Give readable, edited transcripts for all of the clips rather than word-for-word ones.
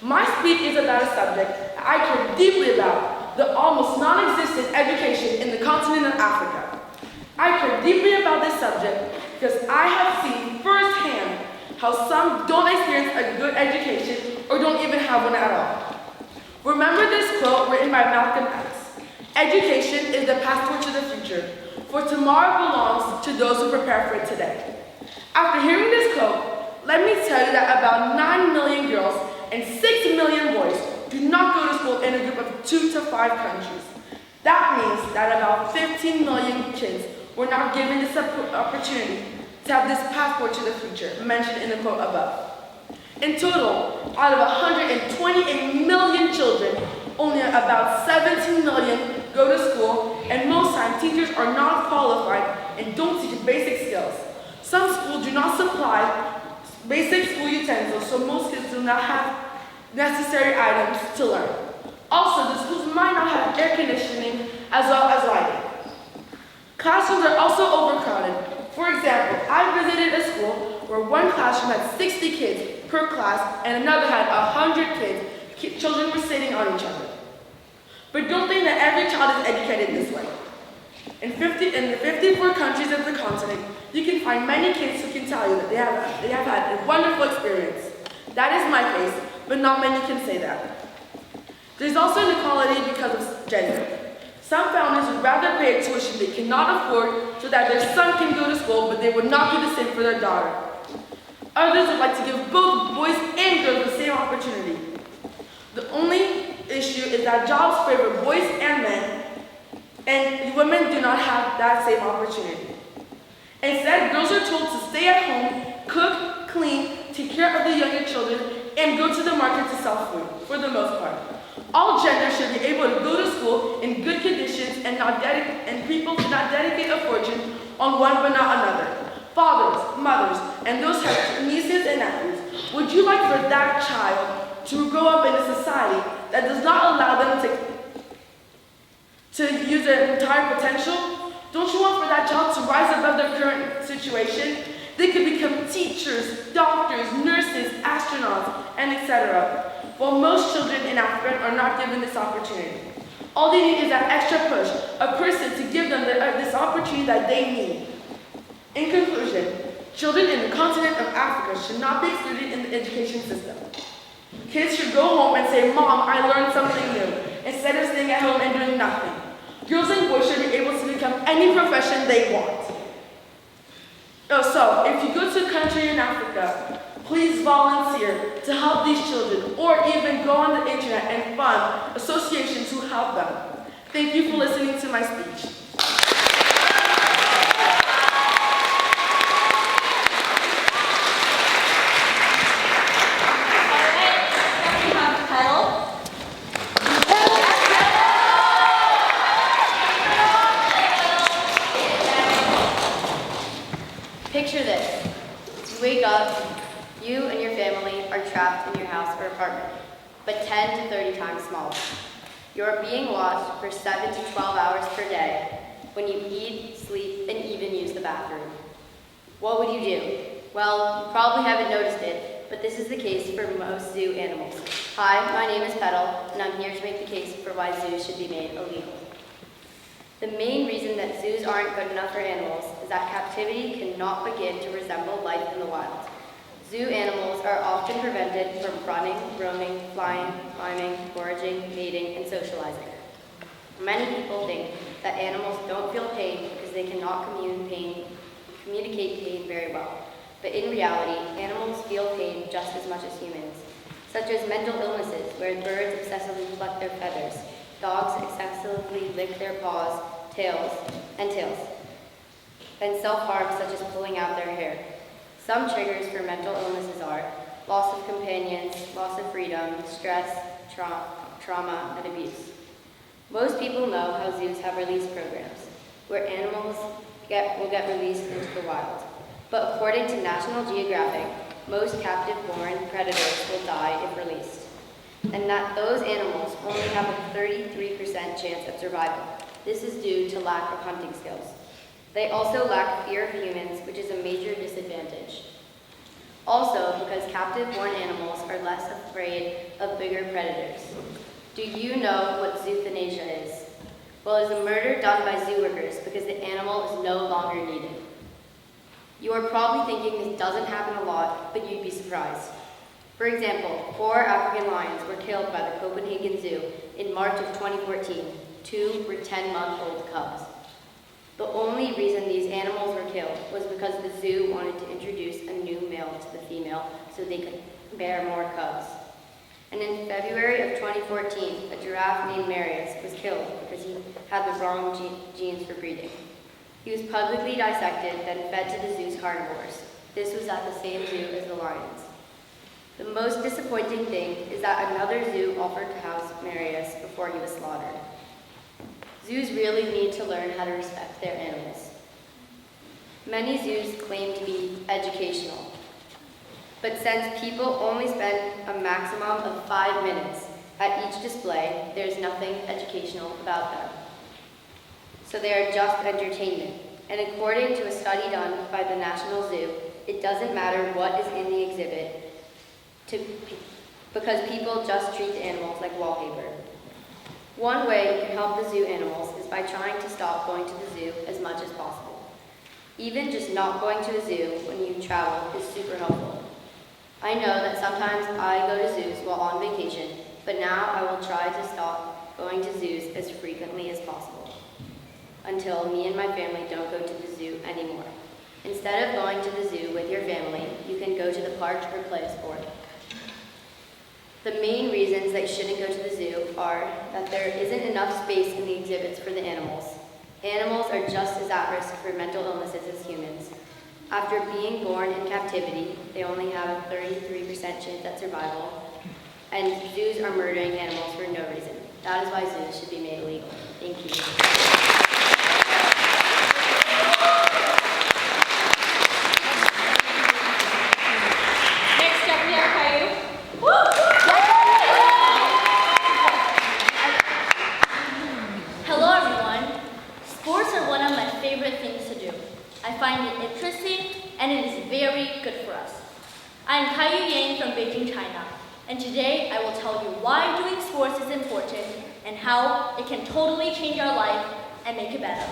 My speech is about a subject I care deeply about, the almost non-existent education in the continent of Africa. I care deeply about this subject because I have seen firsthand how some don't experience a good education or don't even have one at all. Remember this quote written by Malcolm X: "Education is the passport to the future, for tomorrow belongs to those who prepare for it today." After hearing this quote, let me tell you that about 9 million girls and 6 million boys do not go to school in a group of 2 to 5 countries. That means that about 15 million kids were not given this opportunity to have this passport to the future mentioned in the quote above. In total, out of 128 million children, only about 17 million go to school, and most times teachers are not qualified and don't teach basic skills. Some schools do not supply basic school utensils, so most kids do not have necessary items to learn. Also, the schools might not have air conditioning as well as lighting. Classrooms are also overcrowded. For example, I visited a school where one classroom had 60 kids per class and another had 100 kids. Children were sitting on each other. But don't think that every child is educated this way. In the 54 countries of the continent, you can find many kids who can tell you that they have had a wonderful experience. That is my case, but not many can say that. There's also inequality because of gender. Some families would rather pay a tuition they cannot afford so that their son can go to school, but they would not do the same for their daughter. Others would like to give both boys and girls the same opportunity. The only issue is that jobs favor boys and men, and women do not have that same opportunity. Instead, girls are told to stay at home, cook, clean, take care of the younger children, and go to the market to sell food, for the most part. All genders should be able to go to school in good conditions and people should not dedicate a fortune on one but not another. Fathers, mothers, and those who have nieces and nephews, would you like for that child to grow up in a society that does not allow them to use their entire potential? Don't you want for that child to rise above their current situation? They could become teachers, doctors, nurses, astronauts, and etc. While most children in Africa are not given this opportunity. All they need is that extra push, a person to give them this opportunity that they need. In conclusion, children in the continent of Africa should not be excluded in the education system. Kids should go home and say, "Mom, I learned something new," instead of staying at home and doing nothing. Girls and boys should be able to become any profession they want. So, if you go to a country in Africa, please volunteer to help these children, or even go on the internet and fund associations who help them. Thank you for listening to my speech. Picture this. You wake up, you and your family are trapped in your house or apartment, but 10 to 30 times smaller. You're being watched for 7 to 12 hours per day when you eat, sleep, and even use the bathroom. What would you do? Well, you probably haven't noticed it, but this is the case for most zoo animals. Hi, my name is Petal, and I'm here to make the case for why zoos should be made illegal. The main reason that zoos aren't good enough for animals is that captivity cannot begin to resemble life in the wild. Zoo animals are often prevented from running, roaming, flying, climbing, foraging, mating, and socializing. Many people think that animals don't feel pain because they cannot communicate pain very well. But in reality, animals feel pain just as much as humans, such as mental illnesses where birds obsessively pluck their feathers, dogs excessively lick their paws, tails, and self-harm such as pulling out their hair. Some triggers for mental illnesses are loss of companions, loss of freedom, stress, trauma, and abuse. Most people know how zoos have release programs, where animals will get released into the wild. But according to National Geographic, most captive-born predators will die if released, and that those animals only have a 33% chance of survival. This is due to lack of hunting skills. They also lack fear of humans, which is a major disadvantage. Also, because captive-born animals are less afraid of bigger predators. Do you know what euthanasia is? Well, it is a murder done by zoo workers because the animal is no longer needed. You are probably thinking this doesn't happen a lot, but you'd be surprised. For example, 4 African lions were killed by the Copenhagen Zoo in March of 2014. 2 were 10-month-old cubs. The only reason these animals were killed was because the zoo wanted to introduce a new male to the female so they could bear more cubs. And in February of 2014, a giraffe named Marius was killed because he had the wrong genes for breeding. He was publicly dissected, then fed to the zoo's carnivores. This was at the same zoo as the lions. The most disappointing thing is that another zoo offered to house Marius before he was slaughtered. Zoos really need to learn how to respect their animals. Many zoos claim to be educational, but since people only spend a maximum of 5 minutes at each display, there's nothing educational about them. So they are just entertainment. And according to a study done by the National Zoo, it doesn't matter what is in the exhibit because people just treat the animals like wallpaper. One way you can help the zoo animals is by trying to stop going to the zoo as much as possible. Even just not going to a zoo when you travel is super helpful. I know that sometimes I go to zoos while on vacation, but now I will try to stop going to zoos as frequently as possible until me and my family don't go to the zoo anymore. Instead of going to the zoo with your family, you can go to the park or play a sport. The main reasons that you shouldn't go to the zoo are that there isn't enough space in the exhibits for the animals. Animals are just as at risk for mental illnesses as humans. After being born in captivity, they only have a 33% chance at survival, and zoos are murdering animals for no reason. That is why zoos should be made illegal. Thank you. And today I will tell you why doing sports is important and how it can totally change our life and make it better.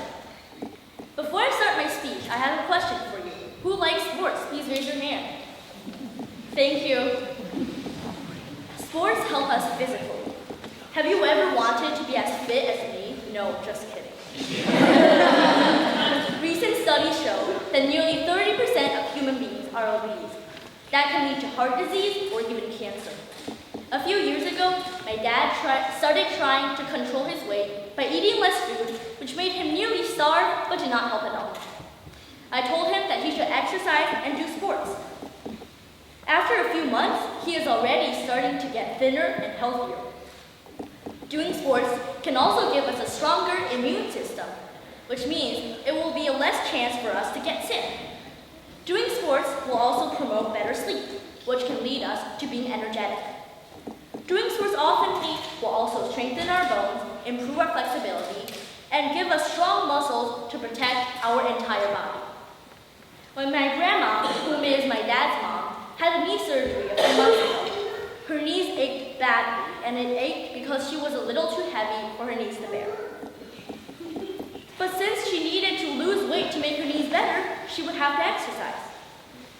Before I start my speech, I have a question for you. Who likes sports? Please raise your hand. Thank you. Sports help us physically. Have you ever wanted to be as fit as me? No, just kidding. Recent studies show that nearly 30% of human beings are obese. That can lead to heart disease or even cancer. A few years ago, my dad started trying to control his weight by eating less food, which made him nearly starve but did not help at all. I told him that he should exercise and do sports. After a few months, he is already starting to get thinner and healthier. Doing sports can also give us a stronger immune system, which means it will be a less chance for us to get sick. Doing sports will also promote better sleep, which can lead us to being energetic. Doing sports often will also strengthen our bones, improve our flexibility, and give us strong muscles to protect our entire body. When my grandma, who is my dad's mom, had a knee surgery a few months ago, her knees ached badly, and it ached because she was a little too heavy for her knees to bear. But since she needed to lose weight to make her knees better, she would have to exercise.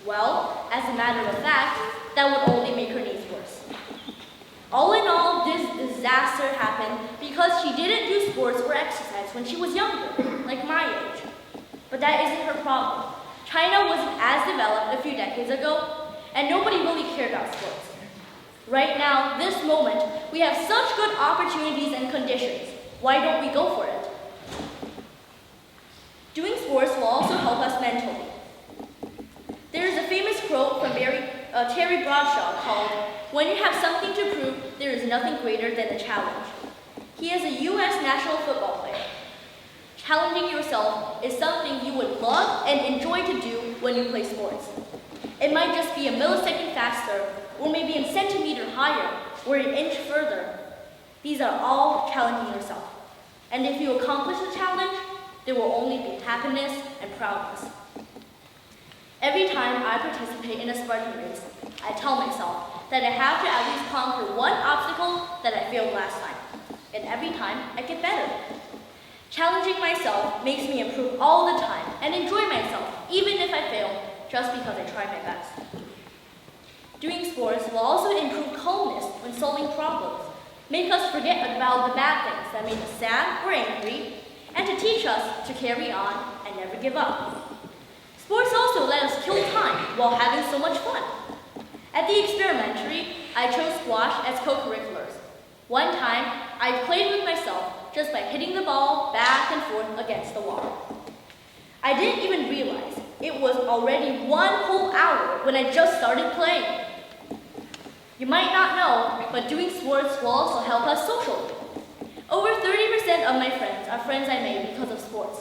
Well, as a matter of fact, that would only make her knees worse. All in all, this disaster happened because she didn't do sports or exercise when she was younger, like my age. But that isn't her problem. China wasn't as developed a few decades ago, and nobody really cared about sports. Right now, this moment, we have such good opportunities and conditions. Why don't we go for it? Doing sports will also help us mentally. There is a famous quote from Terry Bradshaw called, "When you have something to prove, there is nothing greater than a challenge." He is a U.S. national football player. Challenging yourself is something you would love and enjoy to do when you play sports. It might just be a millisecond faster, or maybe a centimeter higher, or an inch further. These are all challenging yourself. And if you accomplish the challenge, there will only be happiness and proudness. Every time I participate in a Spartan race, I tell myself that I have to at least conquer one obstacle that I failed last time. And every time, I get better. Challenging myself makes me improve all the time and enjoy myself, even if I fail, just because I try my best. Doing sports will also improve calmness when solving problems, make us forget about the bad things that made us sad or angry, and to teach us to carry on and never give up. Sports also let us kill time while having so much fun. At the experimentary, I chose squash as co-curriculars. One time, I played with myself just by hitting the ball back and forth against the wall. I didn't even realize it was already 1 whole hour when I just started playing. You might not know, but doing sports will also help us socially. Over 30% of my friends are friends I made because of sports.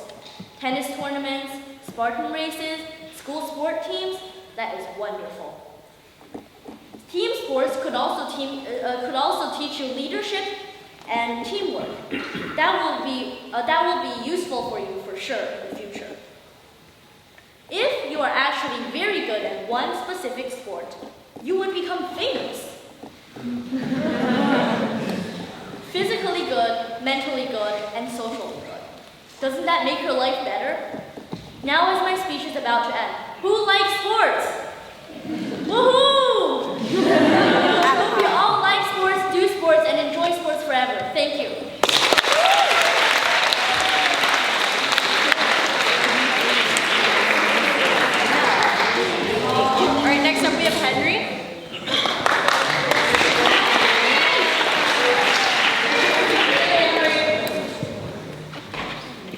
Tennis tournaments, Spartan races, school sport teams, that is wonderful. Team sports could also teach you leadership and teamwork. That will be useful for you for sure in the future. If you are actually very good at one specific sport, you would become famous. Physically good, mentally good, and socially good. Doesn't that make your life better? Now as my speech is about to end, who likes sports? Woohoo! I hope you all like sports, do sports, and enjoy sports forever. Thank you. All right, next up we have Henry.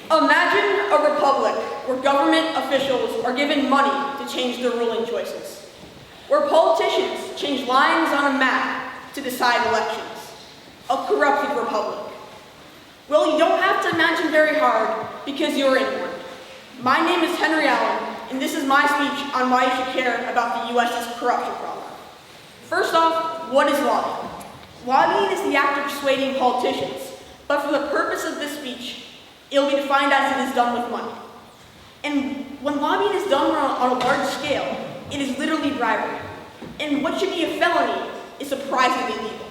Imagine a republic where government officials are given money to change their ruling choices, where politicians change lines on a map to decide elections. A corrupted republic. Well, you don't have to imagine very hard because you're in one. My name is Henry Allen, and this is my speech on why you should care about the U.S.'s corruption problem. First off, what is lobbying? Lobbying is the act of persuading politicians, but for the purpose of this speech, it will be defined as it is done with money. And when lobbying is done on a large scale, it is literally bribery. And what should be a felony is surprisingly legal.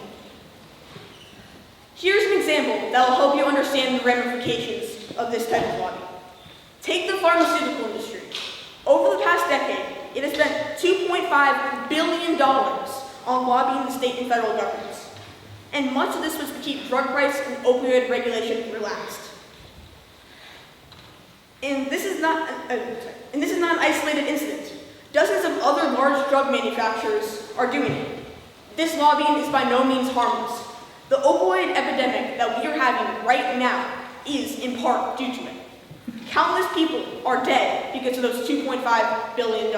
Here's an example that will help you understand the ramifications of this type of lobbying. Take the pharmaceutical industry. Over the past decade, it has spent $2.5 billion on lobbying the state and federal governments. And much of this was to keep drug price and opioid regulation relaxed. And this is not an isolated incident. Dozens of other large drug manufacturers are doing it. This lobbying is by no means harmless. The opioid epidemic that we are having right now is, in part, due to it. Countless people are dead because of those $2.5 billion.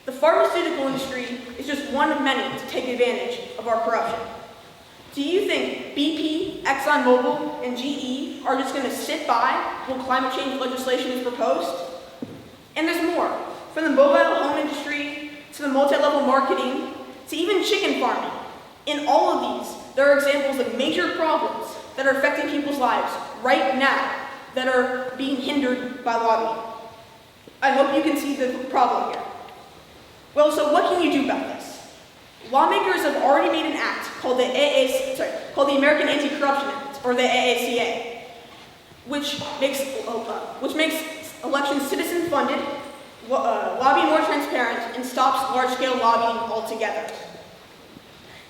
The pharmaceutical industry is just one of many to take advantage of our corruption. Do you think BP, ExxonMobil, and GE are just going to sit by while climate change legislation is proposed? And there's more. From the mobile home industry, to the multi-level marketing, to even chicken farming. In all of these, there are examples of major problems that are affecting people's lives right now that are being hindered by lobbying. I hope you can see the problem here. Well, so what can you do about this? Lawmakers have already made an act called the American Anti-Corruption Act, or the AACA, which makes elections citizen-funded, lobbying more transparent, and stops large-scale lobbying altogether.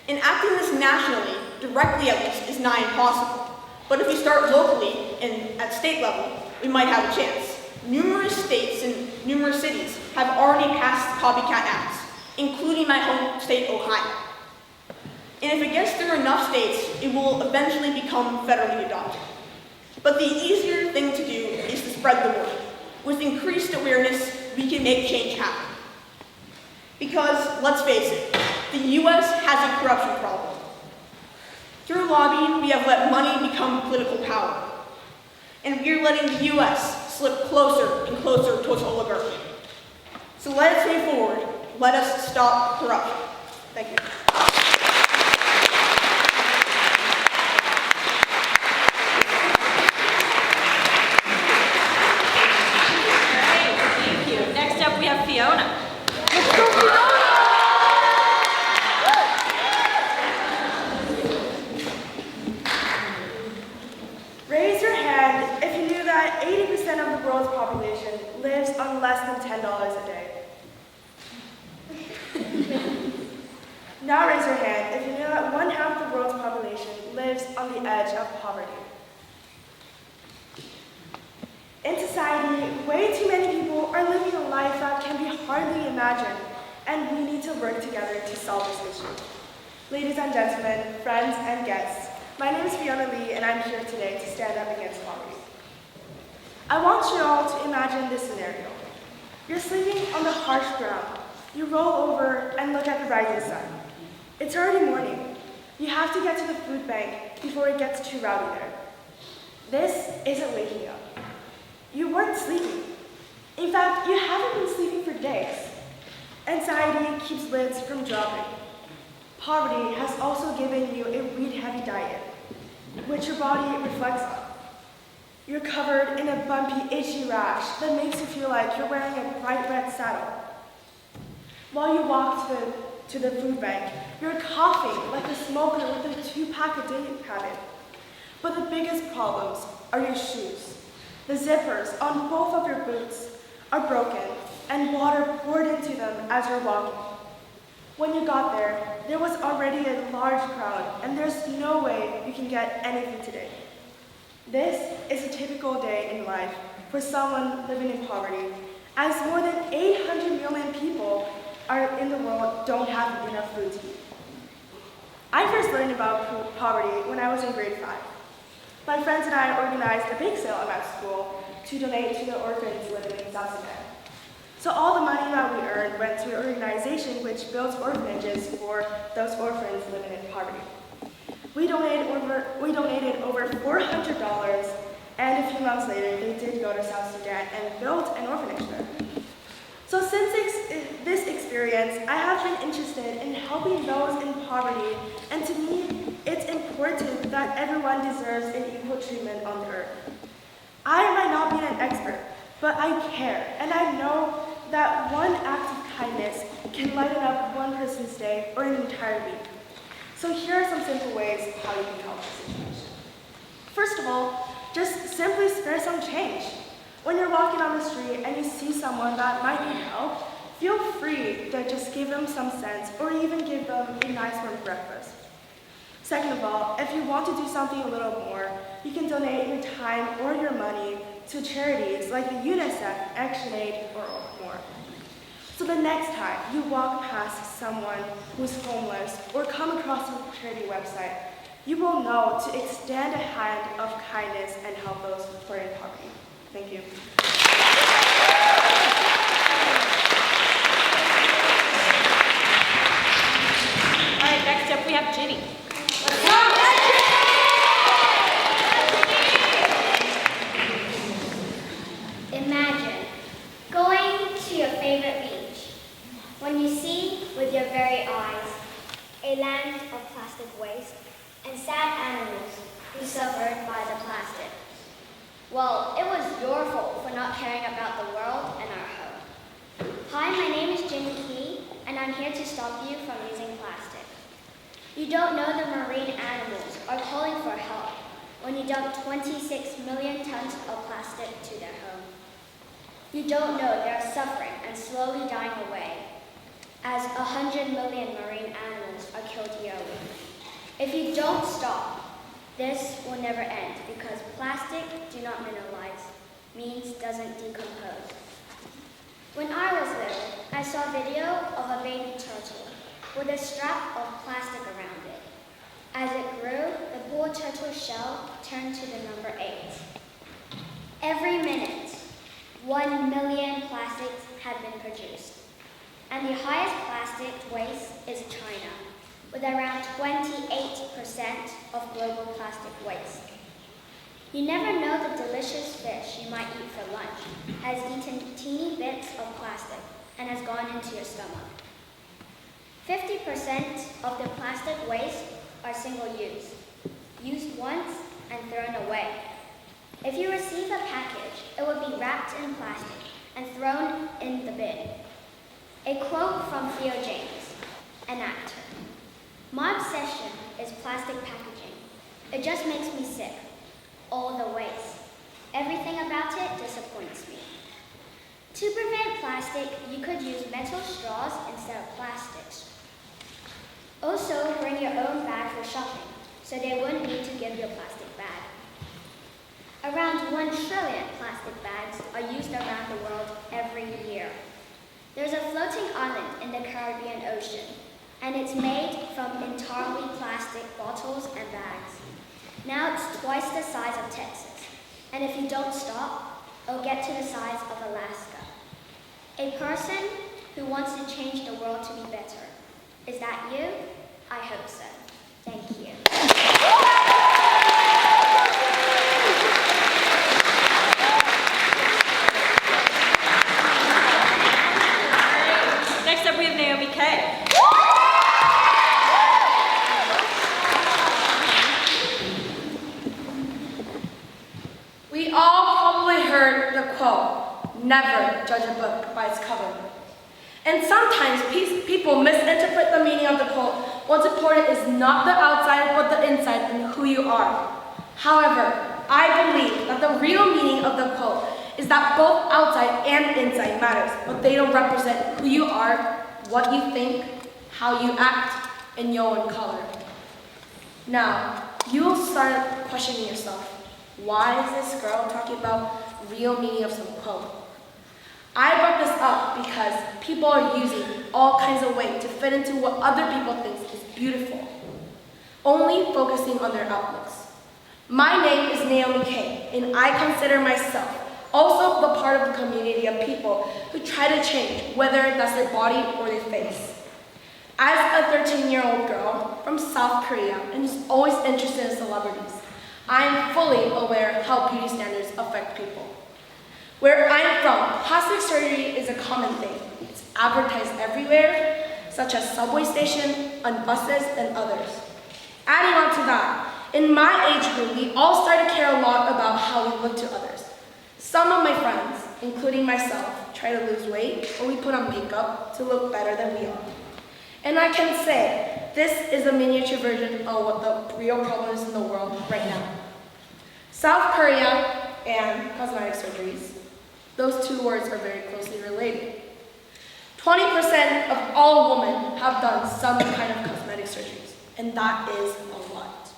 Enacting this nationally, directly at least, is nigh impossible. But if we start locally and at state level, we might have a chance. Numerous states and numerous cities have already passed copycat acts, including my home state, Ohio. And if it gets through enough states, it will eventually become federally adopted. But the easier thing to do is to spread the word. With increased awareness, we can make change happen. Because, let's face it, the U.S. has a corruption problem. Through lobbying, we have let money become political power. And we're letting the U.S. slip closer and closer towards oligarchy. So let us move forward. Let us stop corruption. Thank you. Thank you. Next up, we have Fiona. world's population lives on less than $10 a day. Now raise your hand if you know that one half of the world's population lives on the edge of poverty. In society, way too many people are living a life that can be hardly imagined, and we need to work together to solve this issue. Ladies and gentlemen, friends and guests, my name is Fiona Lee, and I'm here today to stand up against poverty. I want you all to imagine this scenario. You're sleeping on the harsh ground. You roll over and look at the rising sun. It's already morning. You have to get to the food bank before it gets too rowdy there. This isn't waking up. You weren't sleeping. In fact, you haven't been sleeping for days. Anxiety keeps lids from dropping. Poverty has also given you a weed-heavy diet, which your body reflects on. You're covered in a bumpy, itchy rash that makes you feel like you're wearing a bright red saddle. While you walk to the food bank, you're coughing like a smoker with a 2-pack a day habit. But the biggest problems are your shoes. The zippers on both of your boots are broken and water poured into them as you're walking. When you got there, there was already a large crowd and there's no way you can get anything today. This is a typical day in life for someone living in poverty, as more than 800 million people in the world don't have enough food to eat. I first learned about poverty when I was in grade 5. My friends and I organized a bake sale at my school to donate to the orphans living in South Sudan. So all the money that we earned went to an organization which builds orphanages for those orphans living in poverty. We donated over $400, and a few months later, they did go to South Sudan and built an orphanage there. So since this experience, I have been interested in helping those in poverty, and to me, it's important that everyone deserves an equal treatment on the earth. I might not be an expert, but I care, and I know that one act of kindness can lighten up one person's day or an entire week. So here are some simple ways how you can help this situation. First of all, just simply spare some change. When you're walking on the street and you see someone that might need help, feel free to just give them some cents or even give them a nice warm breakfast. Second of all, if you want to do something a little more, you can donate your time or your money to charities like the UNICEF, ActionAid, or more. So the next time you walk past someone who's homeless or come across a charity website, you will know to extend a hand of kindness and help those who are in poverty. Thank you. All right, next up we have Ginny. Imagine going to your favorite beach when you see with your very eyes a land of plastic waste and sad animals who suffered by the plastic. Well, it was your fault for not caring about the world and our home. Hi, my name is Jenny Key, and I'm here to stop you from using plastic. You don't know the marine animals are calling for help when you dump 26 million tons of plastic to their home. You don't know they are suffering and slowly dying away as 100 million marine animals are killed yearly. If you don't stop, this will never end because plastic do not mineralize, means doesn't decompose. When I was little, I saw a video of a baby turtle with a strap of plastic around it. As it grew, the poor turtle shell turned to the number 8. Every minute, 1 million plastics have been produced. And the highest plastic waste is China, with around 28% of global plastic waste. You never know the delicious fish you might eat for lunch has eaten teeny bits of plastic and has gone into your stomach. 50% of the plastic waste are single-use, used once and thrown away. If you receive a package, it will be wrapped in plastic and thrown in the bin. A quote from Theo James, an actor. My obsession is plastic packaging. It just makes me sick. All the waste. Everything about it disappoints me. To prevent plastic, you could use metal straws instead of plastics. Also, bring your own bag for shopping, so they wouldn't need to give you a plastic bag. Around 1 trillion plastic bags are used around the world every year. There's a floating island in the Caribbean Ocean, and it's made from entirely plastic bottles and bags. Now it's twice the size of Texas, and if you don't stop, it'll get to the size of Alaska. A person who wants to change the world to be better. Is that you? I hope so. Thank you. Next up, we have Naomi K. We all probably heard the quote, "Never judge a book by its cover." And sometimes people misinterpret the meaning of the quote. What's important is not the outside, but the inside and who you are. However, I believe that the real meaning of the quote is that both outside and inside matters, but they don't represent who you are, what you think, how you act, and your own color. Now, you'll start questioning yourself. Why is this girl talking about real meaning of some quote? I brought this up because people are using all kinds of ways to fit into what other people think is beautiful, only focusing on their outlooks. My name is Naomi K, and I consider myself also the part of the community of people who try to change, whether that's their body or their face. As a 13-year-old girl from South Korea and who's always interested in celebrities, I am fully aware how beauty standards affect people. Where I'm from, plastic surgery is a common thing. It's advertised everywhere, such as subway station, on buses, and others. Adding on to that, in my age group, we all start to care a lot about how we look to others. Some of my friends, including myself, try to lose weight, or we put on makeup to look better than we are. And I can say, this is a miniature version of what the real problem is in the world right now. South Korea and cosmetic surgeries, those two words are very closely related. 20% of all women have done some kind of cosmetic surgeries, and that is a lot.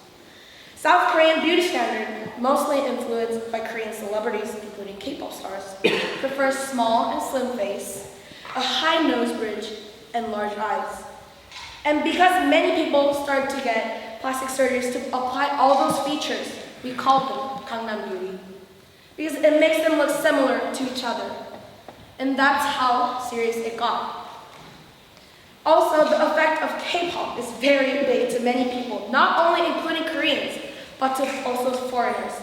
South Korean beauty standard, mostly influenced by Korean celebrities, including K-pop stars, prefers small and slim face, a high nose bridge, and large eyes. And because many people start to get plastic surgeries to apply all those features, we call them Gangnam Beauty, because it makes them look similar to each other. And that's how serious it got. Also, the effect of K-pop is very big to many people, not only including Koreans, but to also foreigners.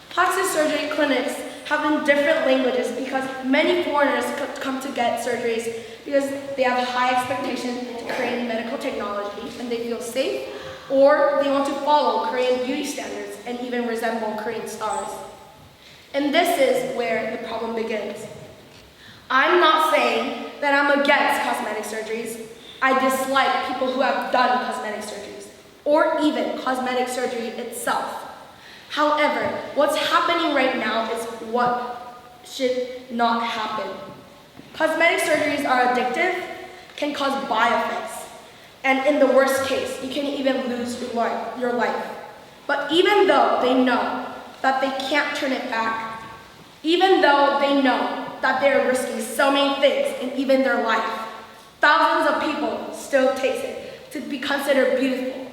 Plastic surgery clinics have in different languages because many foreigners come to get surgeries because they have high expectations into Korean medical technology and they feel safe, or they want to follow Korean beauty standards and even resemble Korean stars. And this is where the problem begins. I'm not saying that I'm against cosmetic surgeries. I dislike people who have done cosmetic surgeries, or even cosmetic surgery itself. However, what's happening right now is what should not happen. Cosmetic surgeries are addictive, can cause bi-effects, and in the worst case, you can even lose your life. But even though they know that they can't turn it back, even though they know that they're risking so many things and even their life, thousands of people still take it to be considered beautiful,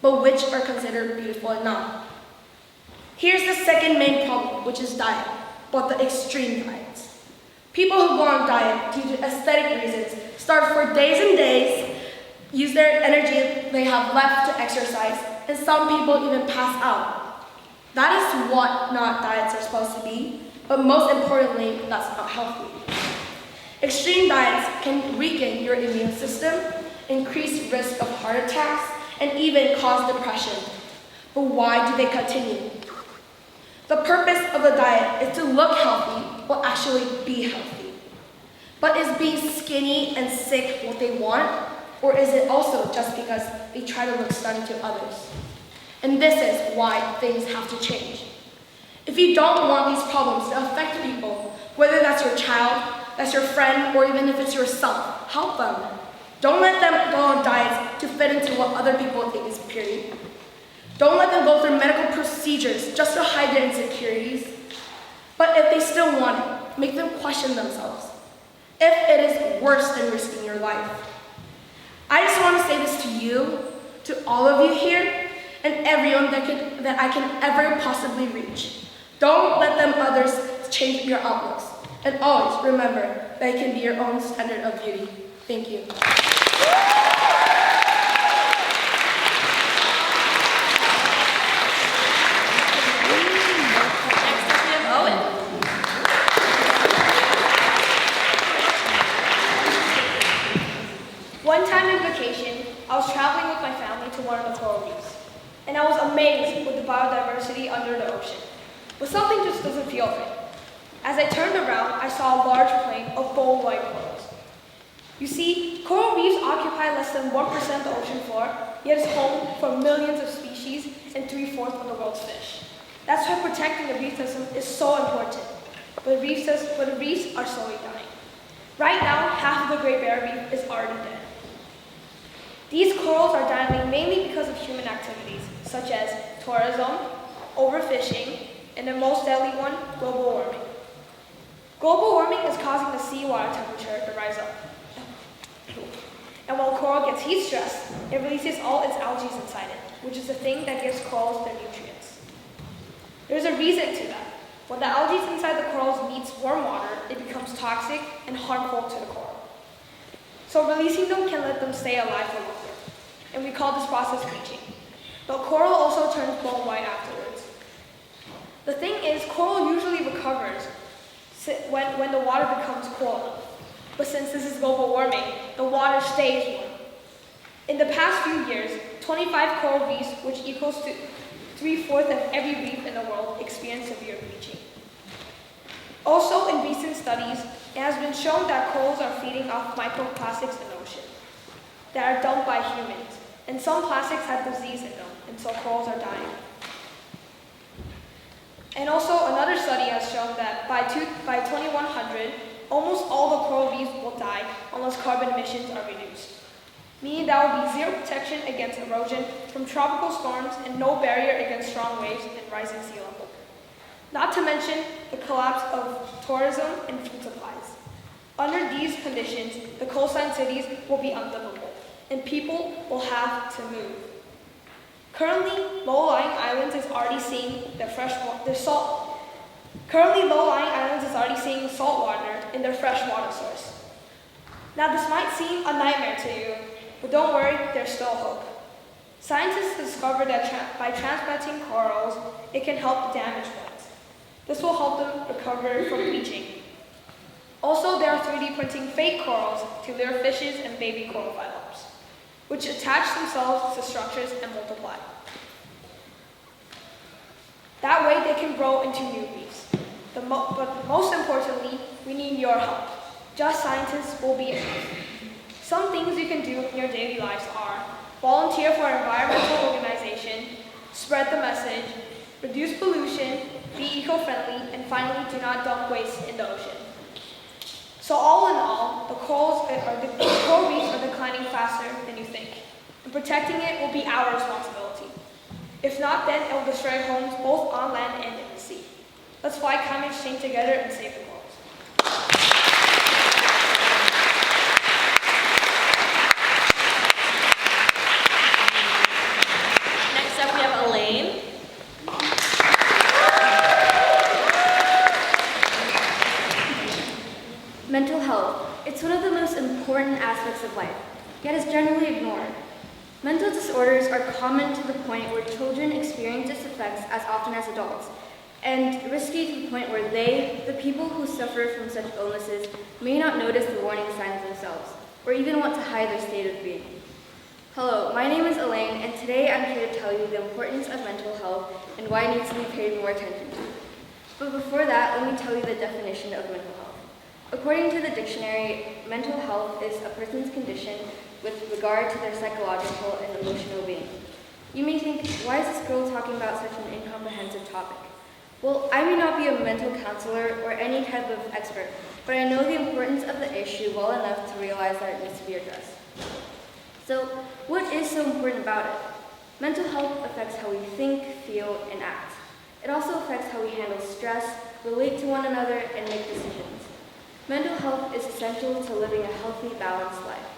but which are considered beautiful and not. Here's the second main problem, which is diet, but the extreme diets. People who go on diet due to aesthetic reasons starve for days and days, use their energy they have left to exercise, and some people even pass out. That is what not diets are supposed to be, but most importantly, that's not healthy. Extreme diets can weaken your immune system, increase risk of heart attacks, and even cause depression. But why do they continue? The purpose of the diet is to look healthy, but actually be healthy. But is being skinny and sick what they want? Or is it also just because they try to look stunning to others? And this is why things have to change. If you don't want these problems to affect people, whether that's your child, that's your friend, or even if it's yourself, help them. Don't let them go on diets to fit into what other people think is purity. Don't let them go through medical procedures just to hide their insecurities. But if they still want it, make them question themselves. If it is worse than risking your life. I just want to say this to you, to all of you here, and everyone that I can ever possibly reach. Don't let them others change your outlooks. And always remember that you can be your own standard of beauty. Thank you. One time in vacation, I was traveling with my family to one of the coral reefs, and I was amazed with the biodiversity under the ocean. But something just doesn't feel right. As I turned around, I saw a large plain of bold white corals. You see, coral reefs occupy less than 1% of the ocean floor, yet it's home for millions of species and 3/4 of the world's fish. That's why protecting the reef system is so important. But the reefs are slowly dying. Right now, half of the Great Barrier Reef is already dead. These corals are dying mainly because of human activities, such as tourism, overfishing, and the most deadly one, global warming. Global warming is causing the seawater temperature to rise up. And when coral gets heat stress, it releases all its algae inside it, which is the thing that gives corals their nutrients. There's a reason to that. When the algae inside the corals meets warm water, it becomes toxic and harmful to the coral. So releasing them can let them stay alive for longer. And we call this process bleaching. But coral also turns bone white afterwards. The thing is, coral usually recovers when the water becomes cold enough. But since this is global warming, the water stays warm. In the past few years, 25 coral reefs, which equals to 3/4 of every reef in the world, experience severe bleaching. Also, in recent studies, it has been shown that corals are feeding off microplastics in the ocean that are dumped by humans. And some plastics have disease in them, and so corals are dying. And also, another study has shown that by 2100, almost all the coral reefs will die unless carbon emissions are reduced. Meaning there will be zero protection against erosion from tropical storms and no barrier against strong waves and rising sea level. Not to mention the collapse of tourism and food supplies. Under these conditions, the coastline cities will be unlivable, and people will have to move. Currently, low-lying islands is already seeing salt water in their freshwater source. Now, this might seem a nightmare to you, but don't worry, there's still hope. Scientists discovered that by transplanting corals, it can help damaged ones. This will help them recover from bleaching. Also, they are 3D printing fake corals to lure fishes and baby coral phytops, which attach themselves to structures and multiply. That way, they can grow into new reefs. But most importantly, we need your help. Just scientists will be enough. Some things you can do in your daily lives are volunteer for an environmental organization, spread the message, reduce pollution, be eco-friendly, and finally, do not dump waste in the ocean. So all in all, the coral reefs are declining faster than you think, and protecting it will be our responsibility. If not, then it will destroy homes both on land and in the sea. Let's fight climate change together and save the corals. Next up, we have Elaine. Mental health. It's one of the most important aspects of life, yet is generally ignored. Mental disorders are common to the point where children experience its effects as often as adults, and risky to the point where they, the people who suffer from such illnesses, may not notice the warning signs themselves, or even want to hide their state of being. Hello, my name is Elaine, and today I'm here to tell you the importance of mental health and why it needs to be paid more attention to. But before that, let me tell you the definition of mental health. According to the dictionary, mental health is a person's condition with regard to their psychological and emotional being. You may think, why is this girl talking about such an incomprehensive topic? Well, I may not be a mental counselor or any type of expert, but I know the importance of the issue well enough to realize that it needs to be addressed. So, what is so important about it? Mental health affects how we think, feel, and act. It also affects how we handle stress, relate to one another, and make decisions. Mental health is essential to living a healthy, balanced life.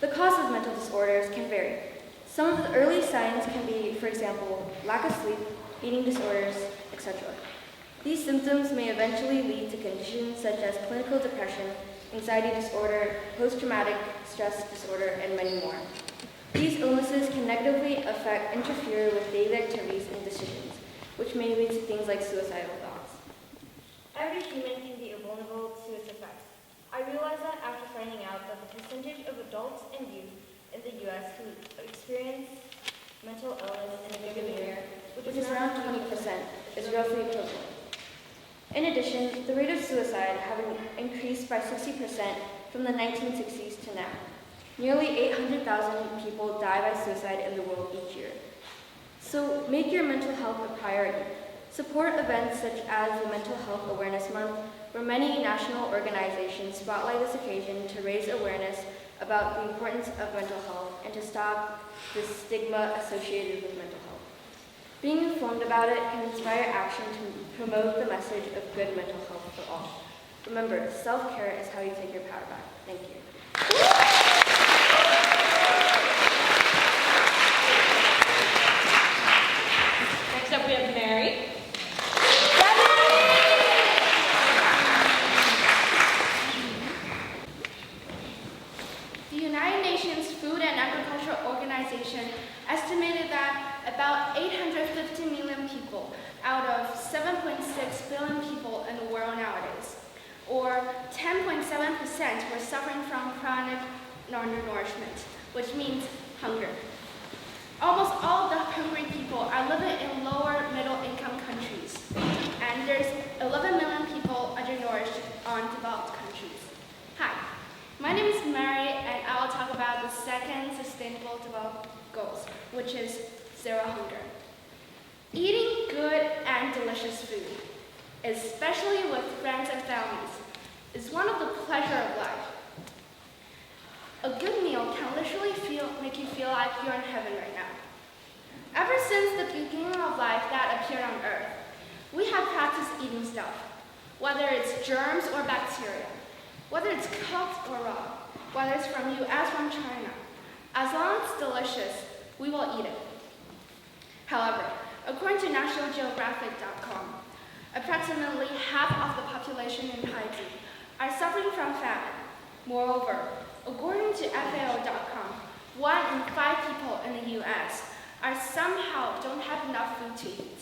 The cause of mental disorders can vary. Some of the early signs can be, for example, lack of sleep, eating disorders, etc. These symptoms may eventually lead to conditions such as clinical depression, anxiety disorder, post-traumatic stress disorder, and many more. These illnesses can negatively interfere with daily activities and decisions, which may lead to things like suicidal thoughts. Every human can be vulnerable to its effects. I realized that after finding out that the percentage of adults and youth in the U.S. who experience mental illness in a given year, which is around 20%, is roughly equivalent. In addition, the rate of suicide having increased by 60% from the 1960s to now. Nearly 800,000 people die by suicide in the world each year. So make your mental health a priority. Support events such as the Mental Health Awareness Month, where many national organizations spotlight this occasion to raise awareness about the importance of mental health and to stop the stigma associated with mental health. Being informed about it can inspire action to promote the message of good mental health for all. Remember, self-care is how you take your power back. Thank you. Next up we have Mary. The United Nations Food and Agriculture Organization estimated that about 850 million people out of 7.6 billion people in the world nowadays, or 10.7%, were suffering from chronic undernourishment, which means hunger. Almost all the hungry people are living in lower middle income countries, and there's 11 million people undernourished on developed countries. Hi, my name is Mary, and I will talk about the second Sustainable Development Goals, which is zero hunger. Eating good and delicious food, especially with friends and families, is one of the pleasures of life. A good meal can literally make you feel like you're in heaven right now. Ever since the beginning of life that appeared on Earth, we have practiced eating stuff, whether it's germs or bacteria, whether it's cooked or raw, whether it's from US or from China. As long as it's delicious, we will eat it. However, according to NationalGeographic.com, approximately half of the population in Haiti are suffering from famine. Moreover, according to FAO.com, 1 in 5 people in the US somehow don't have enough food to eat.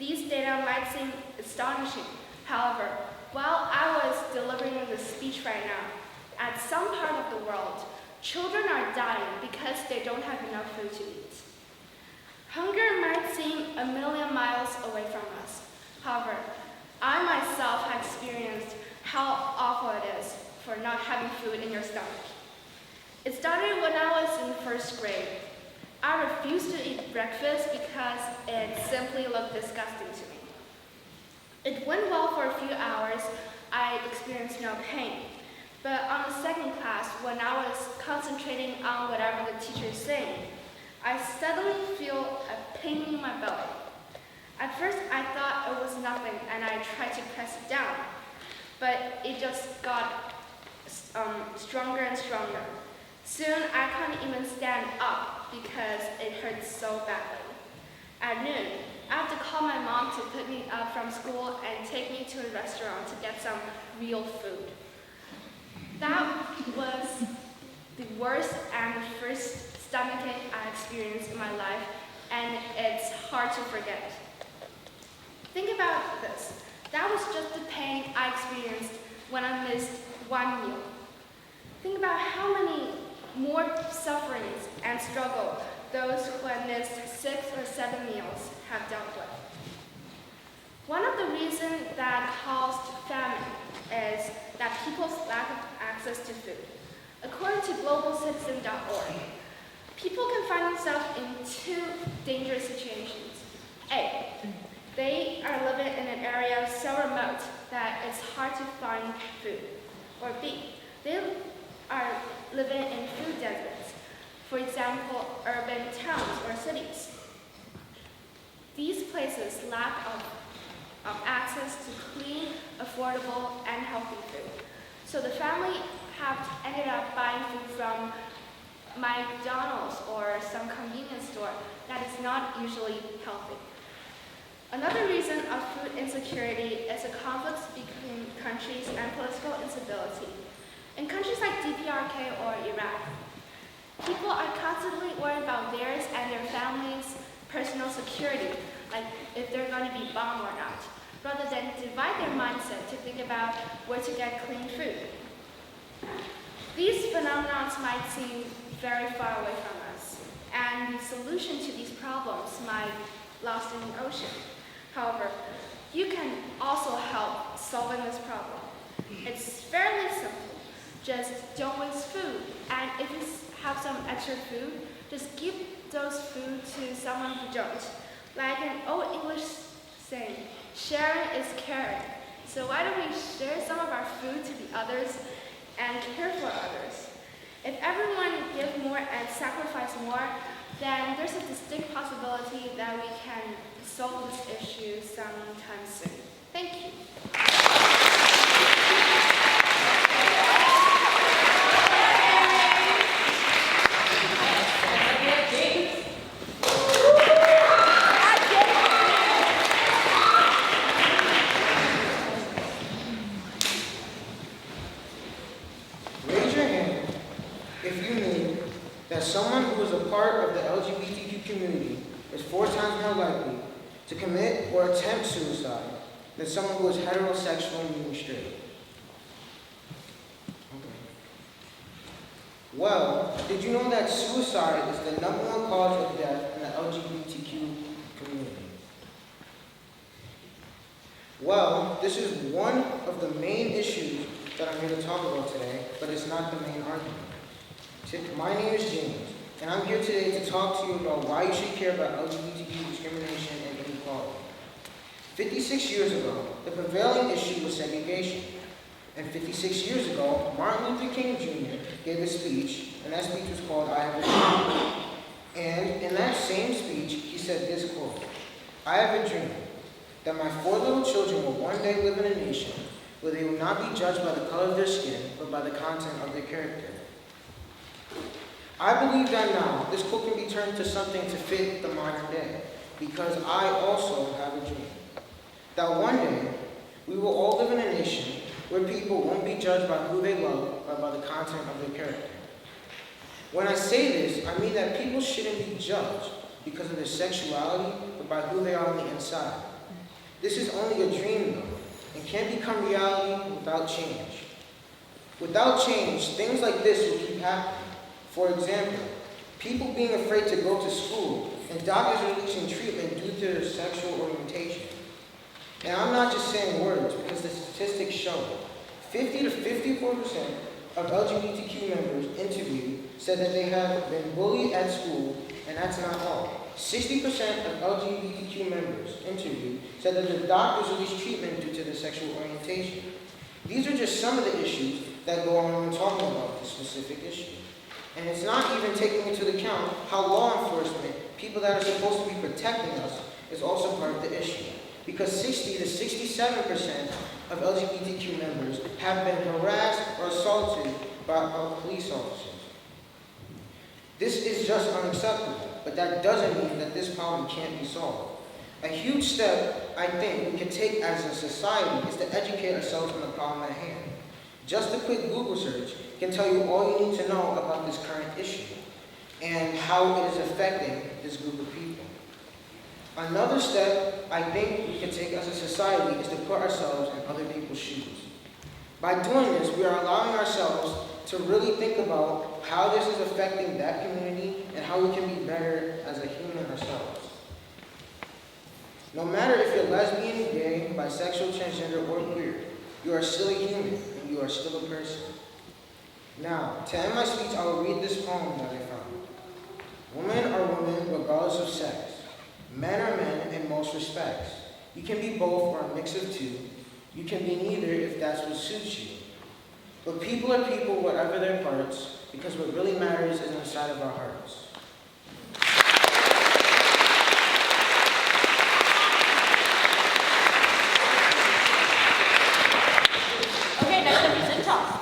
These data might seem astonishing. However, while I was delivering this speech right now, at some part of the world, children are dying because they don't have enough food to eat. Hunger might seem a million miles away from us. However, I myself have experienced how awful it is for not having food in your stomach. It started when I was in first grade. I refused to eat breakfast because it simply looked disgusting to me. It went well for a few hours. I experienced no pain. But on the second class, when I was concentrating on whatever the teacher is saying, I suddenly feel a pain in my belly. At first, I thought it was nothing, and I tried to press it down. But it just got stronger and stronger. Soon, I couldn't even stand up because it hurt so badly. At noon, I had to call my mom to pick me up from school and take me to a restaurant to get some real food. That was the worst and the first stomachache I experienced in my life, and it's hard to forget. Think about this. That was just the pain I experienced when I missed one meal. Think about how many more sufferings and struggle those who have missed 6 or 7 meals have dealt with. One of the reasons that caused famine is that people's lack of access to food. According to globalcitizen.org, people can find themselves in 2 dangerous situations. A, They are living in an area so remote that it's hard to find food. Or B, they are living in food deserts, for example, urban towns or cities. These places lack of access to clean, affordable, and healthy food. So the family have ended up buying food from McDonald's or some convenience store that is not usually healthy. Another reason of food insecurity is the conflicts between countries and political instability. In countries like DPRK or Iraq, people are constantly worried about theirs and their families' personal security, like if they're going to be bombed or not, rather than divide their mindset to think about where to get clean food. These phenomena might seem very far away from us, and the solution to these problems might lost in the ocean. However, you can also help solving this problem. It's fairly simple. Just don't waste food, and if you have some extra food, just give those food to someone who don't. Like an old English saying, sharing is caring. So why don't we share some of our food to the others and care for others? If everyone gives more and sacrifice more, then there's a distinct possibility that we can solve this issue sometime soon. Thank you. Raise your hand if you knew that someone who is a part of the LGBTQ community is 4 times more likely to commit or attempt suicide than someone who is heterosexual, meaning straight. Well, did you know that suicide is the #1 cause of death in the LGBTQ community? Well, this is one of the main issues that I'm here to talk about today, but it's not the main argument. My name is James, and I'm here today to talk to you about why you should care about LGBTQ discrimination and inequality. 56 years ago, the prevailing issue was segregation. And 56 years ago, Martin Luther King Jr. gave a speech, and that speech was called I Have a Dream. And in that same speech, he said this quote, I have a dream that my 4 little children will one day live in a nation where they will not be judged by the color of their skin, but by the content of their character. I believe that now, this quote can be turned to something to fit the modern day, because I also have a dream. That one day, we will all live in a nation where people won't be judged by who they love, but by the content of their character. When I say this, I mean that people shouldn't be judged because of their sexuality, but by who they are on the inside. This is only a dream, though, and can't become reality without change. Without change, things like this will keep happening. For example, people being afraid to go to school, and doctors releasing treatment due to their sexual orientation. And I'm not just saying words, because the statistics show it. 50 to 54% of LGBTQ members interviewed said that they have been bullied at school, and that's not all. 60% of LGBTQ members interviewed said that the doctors released treatment due to their sexual orientation. These are just some of the issues that go on when talking about this specific issue. And it's not even taking into account how law enforcement, people that are supposed to be protecting us, is also part of the issue. Because 60 to 67% of LGBTQ members have been harassed or assaulted by police officers. This is just unacceptable, but that doesn't mean that this problem can't be solved. A huge step, I think, we can take as a society is to educate ourselves on the problem at hand. Just a quick Google search can tell you all you need to know about this current issue and how it is affecting this group of people. Another step I think we can take as a society is to put ourselves in other people's shoes. By doing this, we are allowing ourselves to really think about how this is affecting that community and how we can be better as a human ourselves. No matter if you're lesbian, gay, bisexual, transgender, or queer, you are still a human and you are still a person. Now, to end my speech, I will read this poem that I found. Women are women regardless of sex. Men are men in most respects. You can be both or a mix of two. You can be neither if that's what suits you. But people are people whatever their parts, because what really matters is inside of our hearts. Okay, next up is Toss.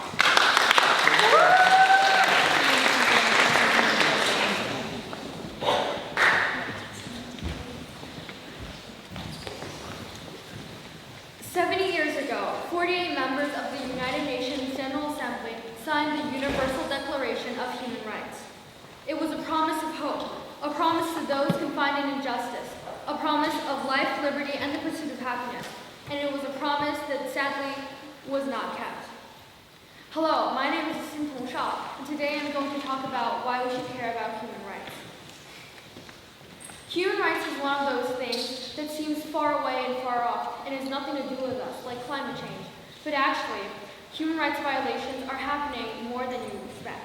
70 years ago, 48 members of the United Nations General Assembly signed the Universal Declaration of Human Rights. It was a promise of hope, a promise to those confined in injustice, a promise of life, liberty, and the pursuit of happiness, and it was a promise that sadly was not kept. Hello, my name is Xin Tong Shao, and today I'm going to talk about why we should care about human rights. Human rights is one of those things that seems far away and far off and has nothing to do with us, like climate change. But actually, human rights violations are happening more than you expect.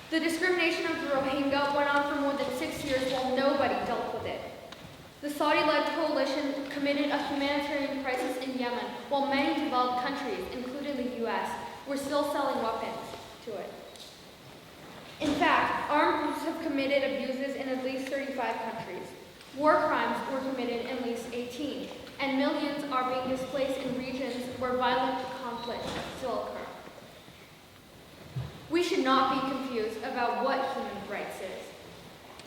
The discrimination of the Rohingya went on for more than 6 years while nobody dealt with it. The Saudi-led coalition committed a humanitarian crisis in Yemen while many developed countries, including the US, were still selling weapons to it. In fact, armed groups have committed abuses in at least 35 countries. War crimes were committed in at least 18, and millions are being displaced in regions where violent conflicts still occur. We should not be confused about what human rights is.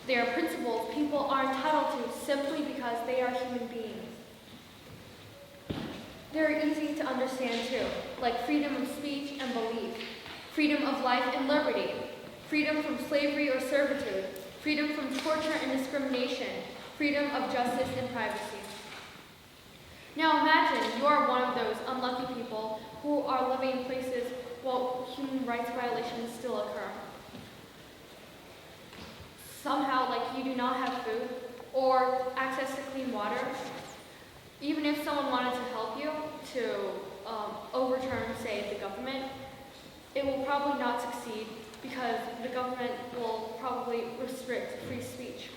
They are principles people are entitled to simply because they are human beings. They're easy to understand too, like freedom of speech and belief, freedom of life and liberty, freedom from slavery or servitude, freedom from torture and discrimination, freedom of justice and privacy. Now imagine you are one of those unlucky people who are living in places while human rights violations still occur. Somehow, like you do not have food or access to clean water. Even if someone wanted to help you to overturn, say, the government, it will probably not succeed because the government will probably restrict free speech.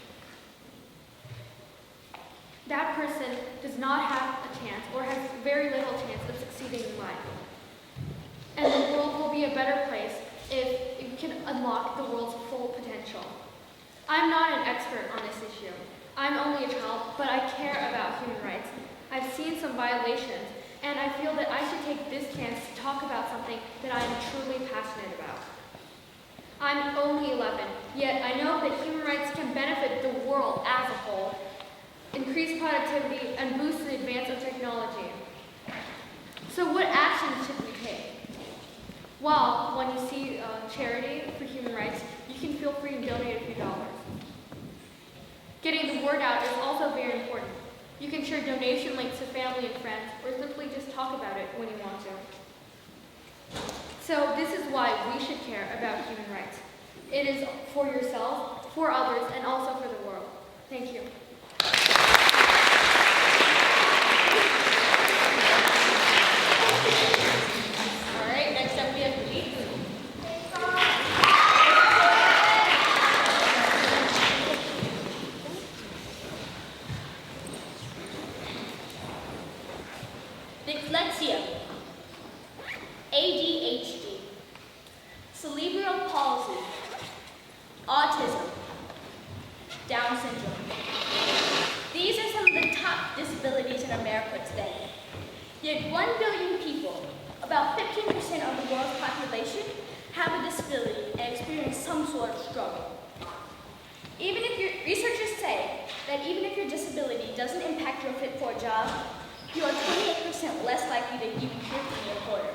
That person does not have a chance or has very little chance of succeeding in life. And the world will be a better place if it can unlock the world's full potential. I'm not an expert on this issue. I'm only a child, but I care about human rights. I've seen some violations, and I feel that I should take this chance to talk about something that I am truly passionate about. I'm only 11, yet I know that human rights can benefit the world as a whole, increase productivity, and boost the advance of technology. So what actions should we take? Well, when you see charity for human rights, you can feel free to donate a few dollars. Getting the word out is also very important. You can share donation links to family and friends, or simply just talk about it when you want to. So this is why we should care about human rights. It is for yourself, for others, and also for the world. Thank you. All right, next up we have Pete. Dyslexia, ADHD, cerebral palsy, autism, Down syndrome. These are some of the top disabilities in America today. Yet 1 billion people, about 15% of the world's population, have a disability and experience some sort of struggle. Researchers say that even if your disability doesn't impact your fit for a job, you are 28% less likely to even hear from your employer.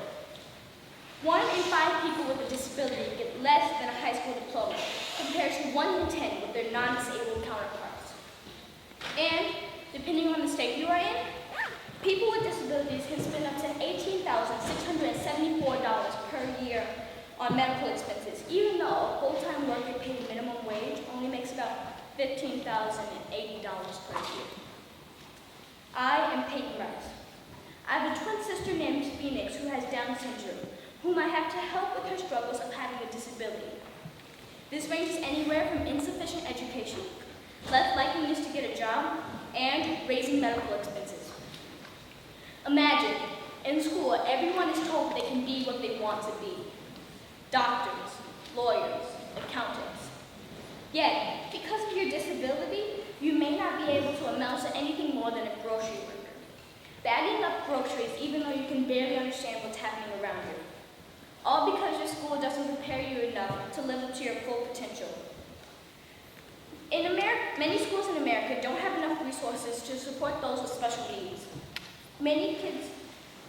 1 in 5 people with a disability get less than a high school diploma, compared to 1 in 10 with their non-disabled counterparts. And, depending on the state you are in, people with disabilities can spend up to $18,674 per year on medical expenses, even though a full-time worker paid minimum wage only makes about $15,080 per year. I am Peyton Rice. I have a twin sister named Phoenix who has Down syndrome, whom I have to help with her struggles of having a disability. This ranges anywhere from insufficient education, less likeliness to get get a job, and raising medical expenses. Imagine, in school, everyone is told they can be what they want to be. Doctors, lawyers, accountants. Yet, because of your disability, you may not be able to amount to anything more than a grocery worker, bagging up groceries even though you can barely understand what's happening around you. All because your school doesn't prepare you enough to live up to your full potential. In America, many schools in America don't have enough resources to support those with special needs. Many kids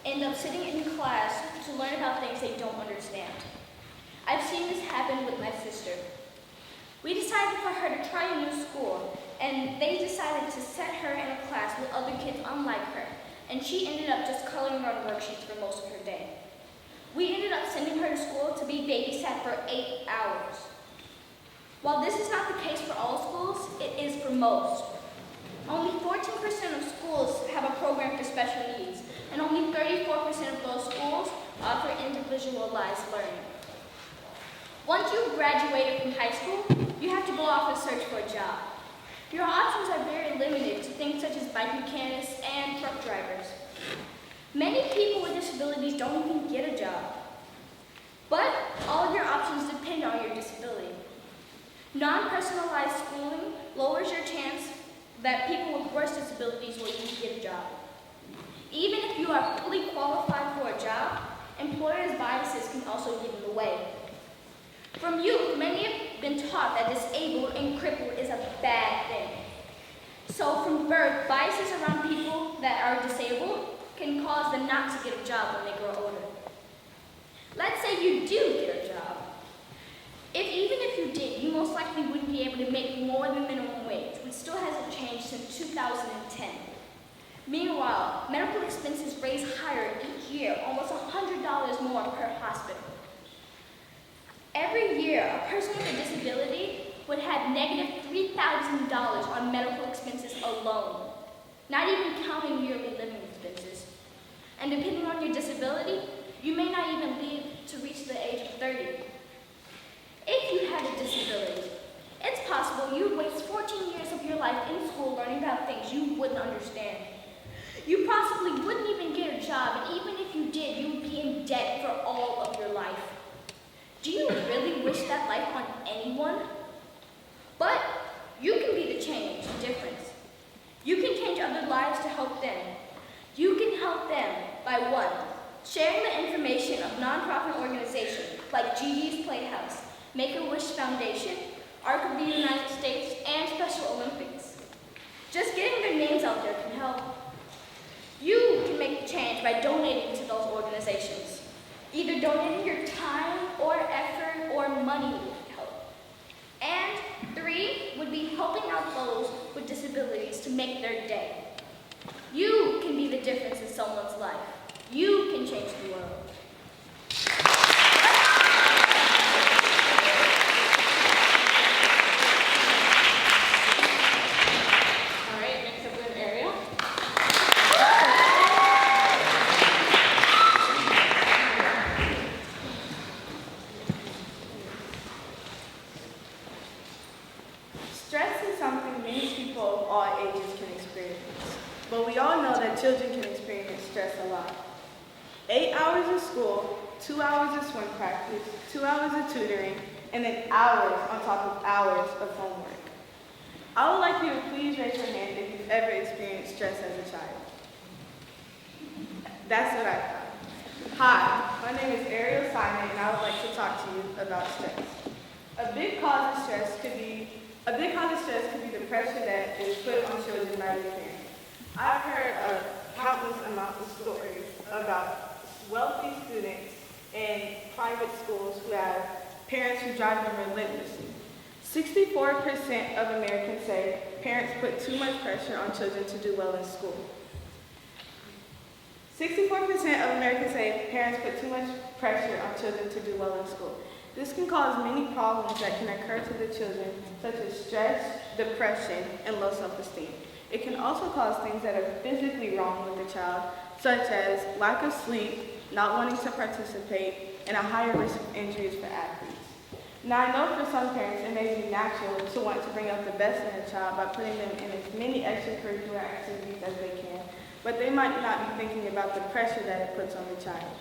end up sitting in class to learn about things they don't understand. I've seen this happen with my sister. We decided for her to try a new school, and they decided to set her in a class with other kids unlike her, and she ended up just coloring on worksheets for most of her day. We ended up sending her to school to be babysat for 8 hours. While this is not the case for all schools, it is for most. Only 14% of schools have a program for special needs, and only 34% of those schools offer individualized learning. Once you've graduated from high school, you have to go off and search for a job. Your options are very limited to things such as bike mechanics and truck drivers. Many people with disabilities don't even get a job. But all of your options depend on your disability. Non-personalized schooling lowers your chance that people with worse disabilities will even get a job. Even if you are fully qualified for a job, employers' biases can also get in the way. From youth, many have been taught that disabled and crippled is a bad thing. So from birth, biases around people that are disabled can cause them not to get a job when they grow older. Let's say you do get a job. Even if you did, you most likely wouldn't be able to make more than minimum wage, which still hasn't changed since 2010. Meanwhile, medical expenses raise higher each year, almost $100 more per hospital. Every year, a person with a disability would have negative $3,000 on medical expenses alone, not even counting yearly living expenses. And depending on your disability, you may not even live to reach the age of 30. If you had a disability, it's possible you'd waste 14 years of your life in school learning about things you wouldn't understand. You possibly wouldn't even get a job, and even if you did, you would be in debt for all of your life. Do you really wish that life on anyone? But you can be the change, the difference. You can change other lives to help them. You can help them by 1, sharing the information of nonprofit organizations like Gigi's Playhouse, Make-A-Wish Foundation, Arc of the United States, and Special Olympics. Just getting their names out there can help. You can make the change by donating to those organizations. Either donating your time or effort or money would help. And 3 would be helping out those with disabilities to make their day. You can be the difference in someone's life. You can change the world. Stress is something many people of all ages can experience, but we all know that children can experience stress a lot. 8 hours of school, 2 hours of swim practice, 2 hours of tutoring, and then hours on top of hours of homework. I would like you to please raise your hand if you've ever experienced stress as a child. That's what I thought. Hi, my name is Ariel Simon, and I would like to talk to you about stress. A big cause of stress could be the pressure that is put on children by their parents. I've heard countless amounts of stories about wealthy students in private schools who have parents who drive them relentlessly. 64% of Americans say parents put too much pressure on children to do well in school. 64% of Americans say parents put too much pressure on children to do well in school. This can cause many problems that can occur to the children, such as stress, depression, and low self-esteem. It can also cause things that are physically wrong with the child, such as lack of sleep, not wanting to participate, and a higher risk of injuries for athletes. Now, I know for some parents it may be natural to want to bring out the best in a child by putting them in as many extracurricular activities as they can, but they might not be thinking about the pressure that it puts on the child.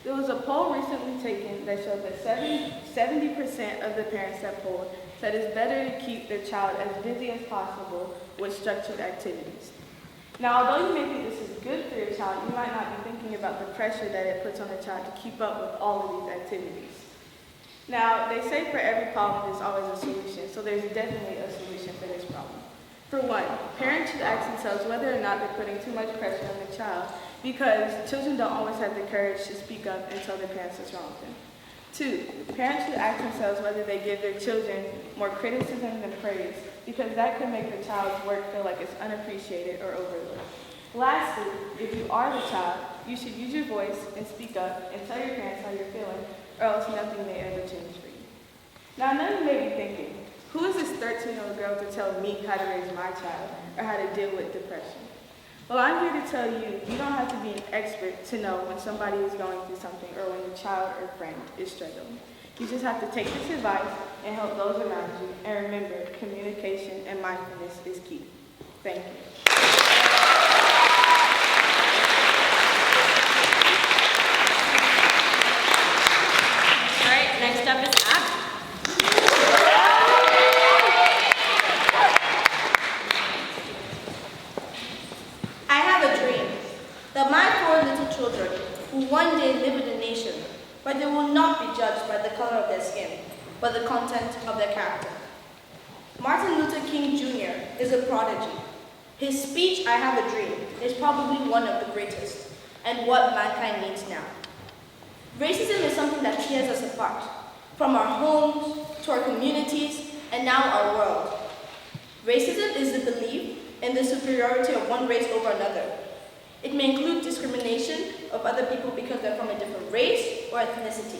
There was a poll recently taken that showed that 70% of the parents that polled said it's better to keep their child as busy as possible with structured activities. Now, although you may think this is good for your child, you might not be thinking about the pressure that it puts on the child to keep up with all of these activities. Now, they say for every problem there's always a solution, so there's definitely a solution for this problem. For one, parents should ask themselves whether or not they're putting too much pressure on the child, because children don't always have the courage to speak up and tell their parents what's wrong with them. Two, parents should ask themselves whether they give their children more criticism than praise, because that could make the child's work feel like it's unappreciated or overlooked. Lastly, if you are the child, you should use your voice and speak up and tell your parents how you're feeling, or else nothing may ever change for you. Now, I know you may be thinking, who is this 13-year-old girl to tell me how to raise my child or how to deal with depression? Well, I'm here to tell you, you don't have to be an expert to know when somebody is going through something or when your child or friend is struggling. You just have to take this advice and help those around you. And remember, communication and mindfulness is key. Thank you. All right, next up is Abby. I have a dream that my 4 little children will one day live in a nation where they will not be judged by the color of their skin, but the content of their character. Martin Luther King Jr. is a prodigy. His speech, I Have a Dream, is probably one of the greatest, and what mankind needs now. Racism is something that tears us apart, from our homes to our communities, and now our world. Racism is the belief in the superiority of one race over another. It may include discrimination of other people because they're from a different race or ethnicity.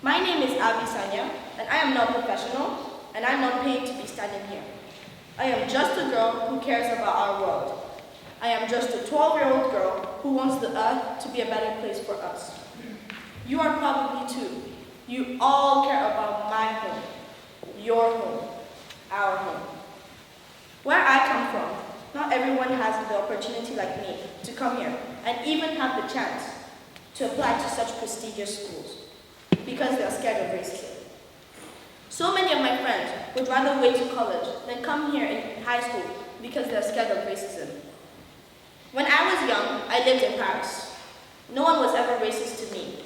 My name is Abby Sanya, and I am not professional, and I'm not paid to be standing here. I am just a girl who cares about our world. I am just a 12-year-old girl who wants the earth to be a better place for us. You are probably too. You all care about my home, your home, our home. Where I come from, not everyone has the opportunity like me to come here and even have the chance to apply to such prestigious schools because they are scared of racism. So many of my friends would rather wait to college than come here in high school because they are scared of racism. When I was young, I lived in Paris. No one was ever racist to me.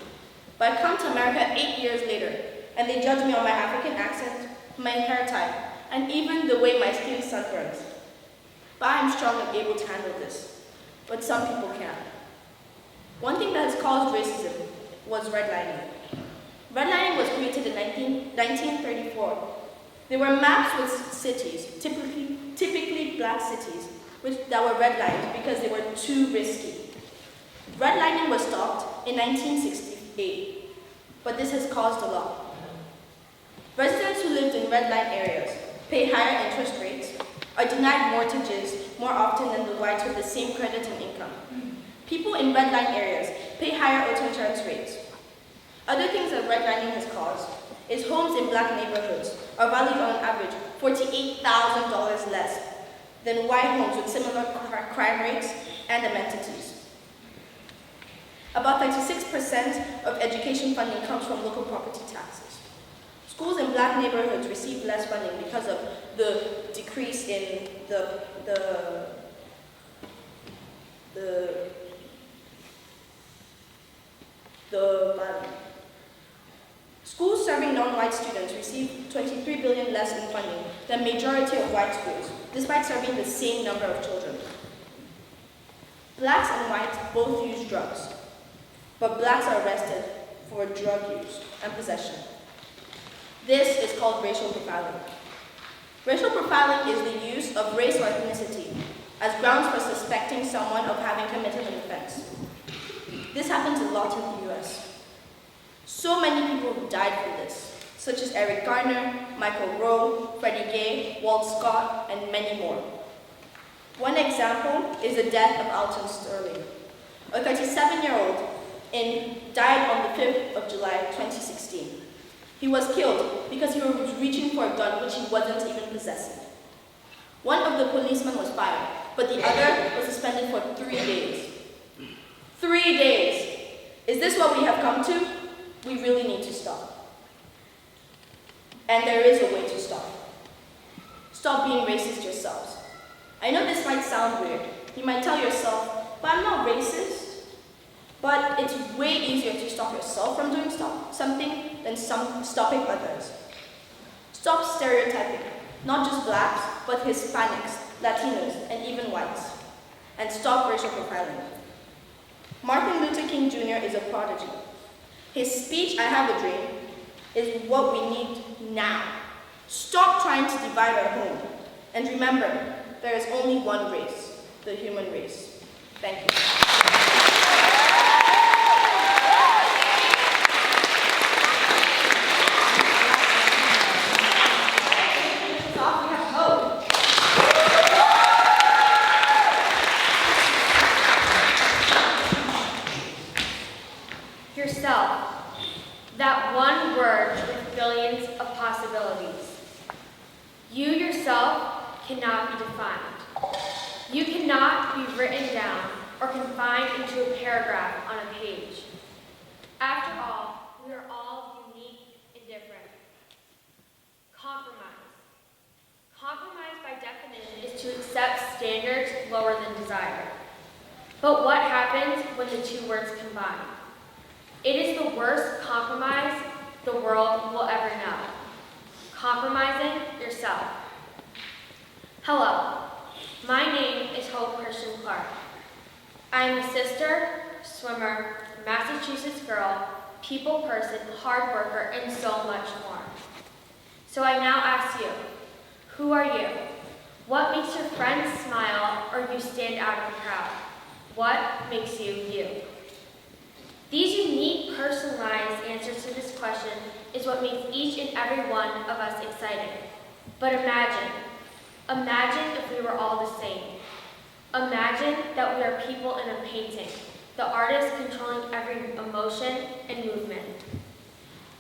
But I come to America 8 years later, and they judge me on my African accent, my hair type, and even the way my skin sunburns. But I am strong and able to handle this, but some people can't. One thing that has caused racism was redlining. Redlining was created in 1934. There were maps with cities, typically black cities, that were redlined because they were too risky. Redlining was stopped in 1968, but this has caused a lot. Residents who lived in red line areas pay higher interest rates, are denied mortgages more often than the whites with the same credit and income. People in red line areas pay higher auto insurance rates. Other things that redlining has caused is homes in black neighborhoods are valued on average $48,000 less than white homes with similar crime rates and amenities. About 36% of education funding comes from local property taxes. Schools in black neighborhoods receive less funding because of the decrease in the schools serving non-white students receive $23 billion less in funding than majority of white schools, despite serving the same number of children. Blacks and whites both use drugs, but blacks are arrested for drug use and possession. This is called racial profiling. Racial profiling is the use of race or ethnicity as grounds for suspecting someone of having committed an offense. This happens a lot in the US. So many people have died for this, such as Eric Garner, Michael Rowe, Freddie Gay, Walt Scott, and many more. One example is the death of Alton Sterling. A 37-year-old died on the 5th of July, 2016. He was killed because he was reaching for a gun which he wasn't even possessing. One of the policemen was fired, but the other was suspended for 3 days. 3 days! Is this what we have come to? We really need to stop. And there is a way to stop. Stop being racist yourselves. I know this might sound weird. You might tell yourself, but I'm not racist. But it's way easier to stop yourself from doing something than stopping others. Stop stereotyping, not just blacks, but Hispanics, Latinos, and even whites. And stop racial profiling. Martin Luther King Jr. is a prodigy. His speech, I Have a Dream, is what we need now. Stop trying to divide our home. And remember, there is only one race, the human race. Thank you. Yourself. That one word with billions of possibilities. You yourself cannot be defined. You cannot be written down or confined into a paragraph on a page. After all, we are all unique and different. Compromise. Compromise by definition is to accept standards lower than desired. But what happens when the two words combine? It is the worst compromise the world will ever know. Compromising yourself. Hello, my name is Hope Christian Clark. I am a sister, swimmer, Massachusetts girl, people person, hard worker, and so much more. So I now ask you, who are you? What makes your friends smile or you stand out in the crowd? What makes you you? These unique, personalized answers to this question is what makes each and every one of us exciting. But imagine if we were all the same. Imagine that we are people in a painting, the artist controlling every emotion and movement.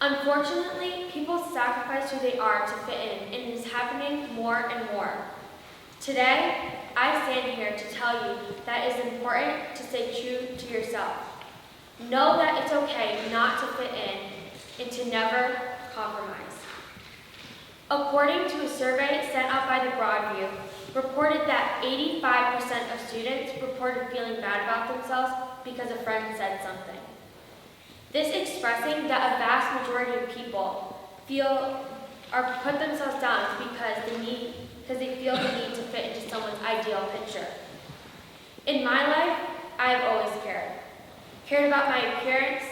Unfortunately, people sacrifice who they are to fit in, and it is happening more and more. Today, I stand here to tell you that it is important to stay true to yourself. Know that it's okay not to fit in and to never compromise. According to a survey sent out by the Broadview, reported that 85% of students reported feeling bad about themselves because a friend said something. This expressing that a vast majority of people put themselves down because they feel the need to fit into someone's ideal picture. In my life, I have always cared. Cared about my appearance,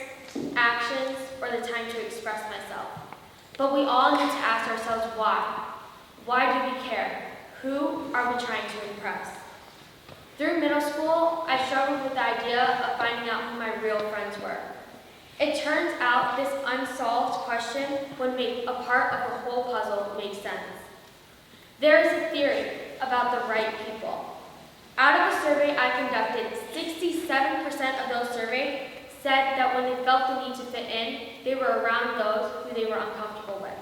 actions, or the time to express myself. But we all need to ask ourselves why. Why do we care? Who are we trying to impress? Through middle school, I struggled with the idea of finding out who my real friends were. It turns out this unsolved question would make a part of the whole puzzle make sense. There is a theory about the right people. Out of a survey I conducted, 67% of those surveyed said that when they felt the need to fit in, they were around those who they were uncomfortable with.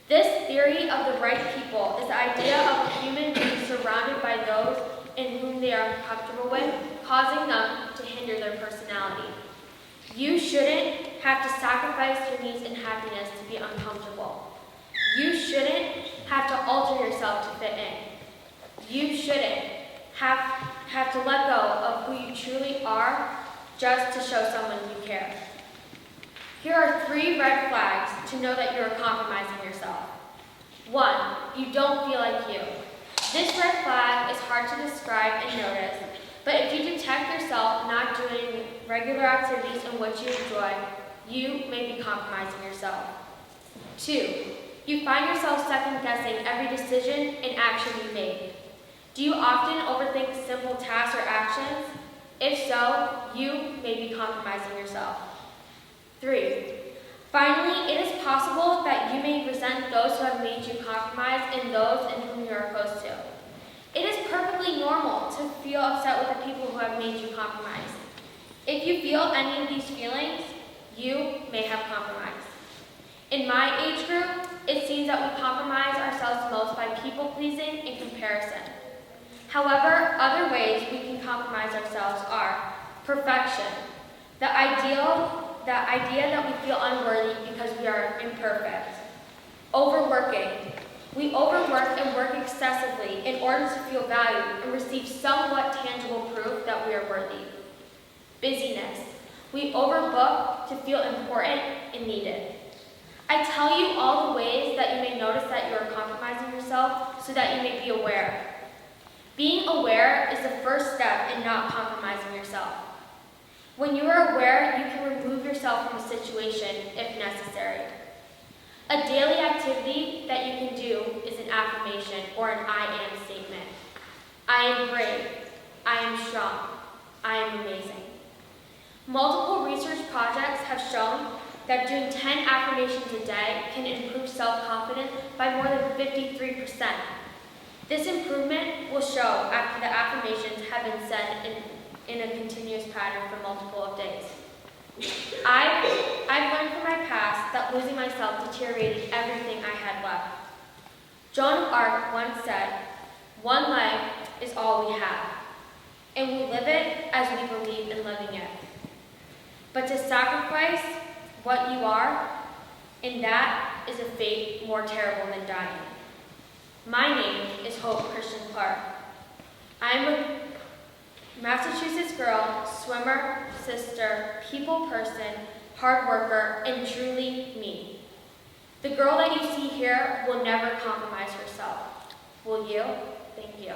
This theory of the right people is the idea of a human being surrounded by those in whom they are uncomfortable with, causing them to hinder their personality. You shouldn't have to sacrifice your needs and happiness to be uncomfortable. You shouldn't have to alter yourself to fit in. You shouldn't have to let go of who you truly are just to show someone you care. Here are 3 red flags to know that you are compromising yourself. 1, you don't feel like you. This red flag is hard to describe and notice, but if you detect yourself not doing regular activities in which you enjoy, you may be compromising yourself. 2, you find yourself second-guessing every decision and action you make. Do you often overthink simple tasks or actions? If so, you may be compromising yourself. 3, finally, it is possible that you may resent those who have made you compromise and those in whom you are close to. It is perfectly normal to feel upset with the people who have made you compromise. If you feel any of these feelings, you may have compromised. In my age group, it seems that we compromise ourselves most by people-pleasing and comparison. However, other ways we can compromise ourselves are perfection, the idea that we feel unworthy because we are imperfect. Overworking. We overwork and work excessively in order to feel valued and receive somewhat tangible proof that we are worthy. Busyness. We overbook to feel important and needed. I tell you all the ways that you may notice that you are compromising yourself so that you may be aware. Being aware is the first step in not compromising yourself. When you are aware, you can remove yourself from a situation if necessary. A daily activity that you can do is an affirmation or an I am statement. I am brave. I am strong. I am amazing. Multiple research projects have shown that doing 10 affirmations a day can improve self-confidence by more than 53%. This improvement will show after the affirmations have been said in a continuous pattern for multiple of days. I've learned from my past that losing myself deteriorated everything I had left. Joan of Arc once said, "One life is all we have, and we live it as we believe in living it." But to sacrifice what you are, and that is a fate more terrible than dying. My name is Hope Christian Clark. I am a Massachusetts girl, swimmer, sister, people person, hard worker, and truly me. The girl that you see here will never compromise herself. Will you? Thank you.